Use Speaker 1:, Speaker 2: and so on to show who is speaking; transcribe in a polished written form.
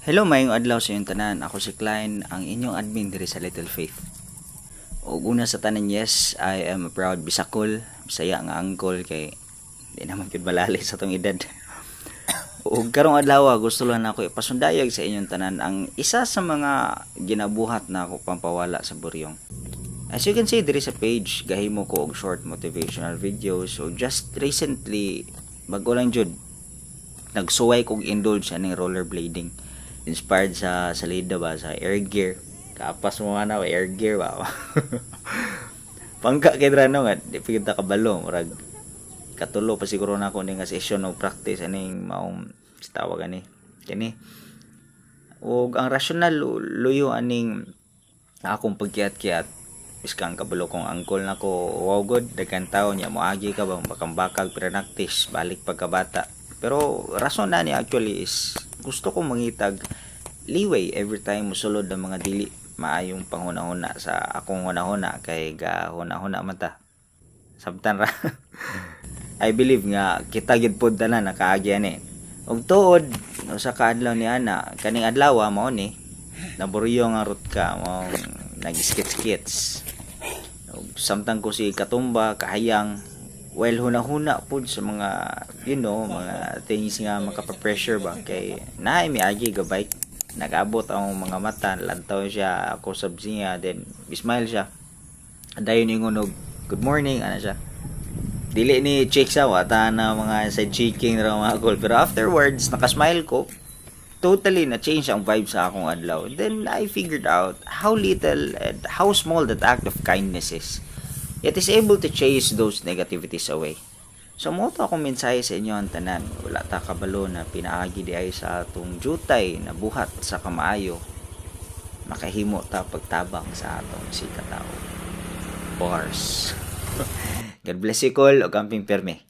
Speaker 1: Hello, mayong adlaw sa inyong tanan. Ako si Klein, ang inyong admin diri sa Little Faith. O una sa tanan, yes, I am a proud Bisakol, Bisaya nga angkol kay di naman gyud malali sa tong edad. O karong adlaw gusto lang ako ipasundayag sa inyong tanan ang isa sa mga ginabuhat na ako pampawala sa buryong. As you can see diri sa page, gahimo ko og short motivational videos. So just recently, bago lang jud nagsuway kog indulge sa ning rollerblading. Inspired sa salida ba sa air gear. Kapas mo nga na air gear ba. Pangka kay drano nga di pigita kabalo murag katulo pa siguro na ako ning session of practice aning maong tawag ani kini. Ug ang rational luyo aning akong pagkiat-kiat biskang kabalo kong angkol nako wow good daghan tawo niya moagi ka bang bakang-bakag prenaktis balik pagkabata. Pero rason na ni actually is gusto kong mangitag leeway every time musulod ang mga dili maayong panghuna-huna sa akong huna-huna kay ga huna-huna man ta. Sabtan ra. I believe nga kita gid pod tanan nakaagi ani. Og tuod sa kaadlaw ni ana kaning adlaw mao ni naburyo nga root ka mao nag-skits-skits. Samtang ko si katumba kahayang well huna-huna po sa mga mga things nga makapa-pressure ba kay naay mi agi gabay nag-abot ang mga mata lantaw siya ako sabsi niya then smile siya dayon ingon og good morning ana siya dili ni check sa wata na mga side checking ra mga goal pero afterwards nakasmile ko totally na change ang vibe sa akong adlaw. Then I figured out how little and how small that act of kindness is. It is able to chase those negativities away. So mo to akong mensahe sa inyo ang tanan. Wala ta kabalo na pinaagi di ay sa atong jutay na buhat sa kamaayo. Makahimo ta pagtabang sa atong sikataw. Bars. God bless you all o kamping perme.